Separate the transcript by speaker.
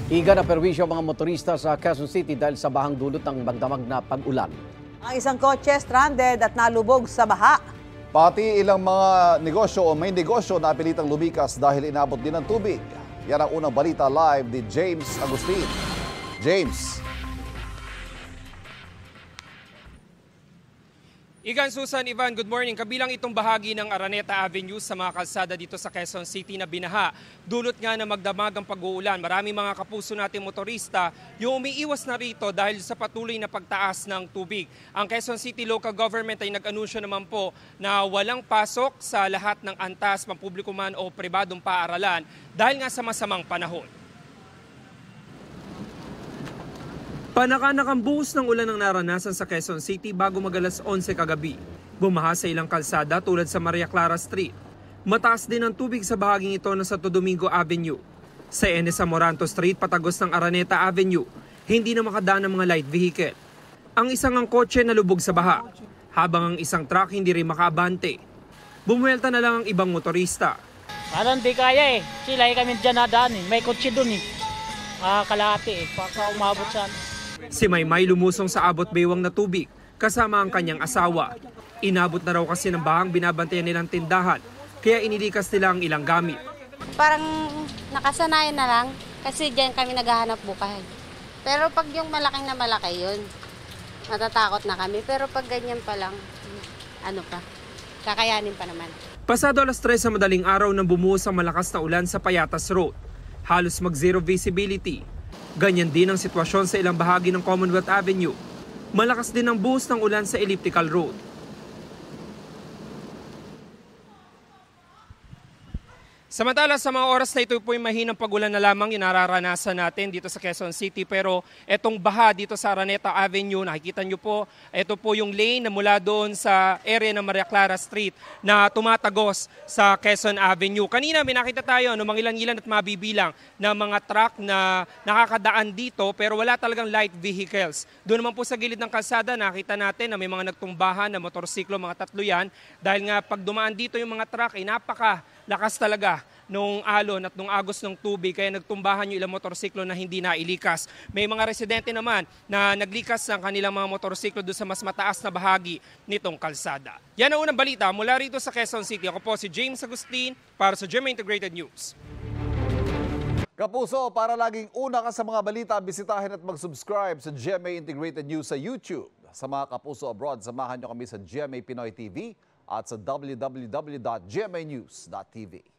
Speaker 1: Higa na perwisyo ang mga motorista sa Quezon City dahil sa bahang dulot ng magdamag na pag-ulan.
Speaker 2: Ang isang kotse stranded at nalubog sa baha.
Speaker 3: Pati ilang mga negosyo o may negosyo na pilitang lumikas dahil inabot din ng tubig. Yan ang unang balita live ni James Agustin. James.
Speaker 4: Igan, Susan, Ivan, good morning. Kabilang itong bahagi ng Araneta Avenue sa mga kalsada dito sa Quezon City na binaha. Dulot nga na magdamag ang pag-uulan. Maraming mga kapuso nating motorista yung umiiwas na rito dahil sa patuloy na pagtaas ng tubig. Ang Quezon City Local Government ay nag-anunsyo naman po na walang pasok sa lahat ng antas, pampubliko man o pribadong paaralan dahil nga sa masamang panahon. Panakanak ang buhos ng ulan ang naranasan sa Quezon City bago mag-alas 11 kagabi. Bumaha sa ilang kalsada tulad sa Maria Clara Street. Mataas din ang tubig sa bahaging ito ng Santo Domingo Avenue. Sa Enes Amoranto Street, patagos ng Araneta Avenue, hindi na makadaan ng mga light vehicle. Ang isang kotse nalubog sa baha, habang ang isang truck hindi rin makaabante. Bumuelta na lang ang ibang motorista.
Speaker 5: Parang di kaya eh. Sila kami dyan nadaan eh. May kotse dun eh. Kalahati eh. Pagka umabot sa
Speaker 4: Si Maymay lumusong sa abot baywang na tubig kasama ang kanyang asawa. Inabot na raw kasi ng bahang binabantayan nilang tindahan kaya inilikas nila ang ilang gamit.
Speaker 6: Parang nakasanayan na lang kasi diyan kami naghahanap buhay. Pero pag yung malaking na malaki yun, matatakot na kami. Pero pag ganyan pa lang, kakayanin pa naman.
Speaker 4: Pasado alas 3 sa madaling araw nang bumuhos ang malakas na ulan sa Payatas Road. Halos mag-zero visibility. Ganyan din ang sitwasyon sa ilang bahagi ng Commonwealth Avenue. Malakas din ang buhos ng ulan sa Elliptical Road. Samantala sa mga oras na ito po ay mahinang pag-ulan na lamang yung nararanasan natin dito sa Quezon City. Pero etong baha dito sa Araneta Avenue, nakikita nyo po, ito po yung lane na mula doon sa area ng Maria Clara Street na tumatagos sa Quezon Avenue. Kanina may nakita tayo mga ilan-ilan at mabibilang na mga truck na nakakadaan dito pero wala talagang light vehicles. Doon naman po sa gilid ng kalsada nakita natin na may mga nagtumbahan na motorsiklo, mga tatlo yan. Dahil nga pag dumaan dito yung mga truck ay napakalakas talaga nung alon at nung agos ng tubig kaya nagtumbahan yung ilang motorsiklo na hindi nailikas. May mga residente naman na naglikas ng kanilang mga motorsiklo doon sa mas mataas na bahagi nitong kalsada. Yan ang unang balita mula rito sa Quezon City. Ako po si James Agustin para sa GMA Integrated News.
Speaker 3: Kapuso, para laging una ka sa mga balita, bisitahin at mag-subscribe sa GMA Integrated News sa YouTube. Sa mga kapuso abroad, samahan nyo kami sa GMA Pinoy TV at sa www.gmanews.tv.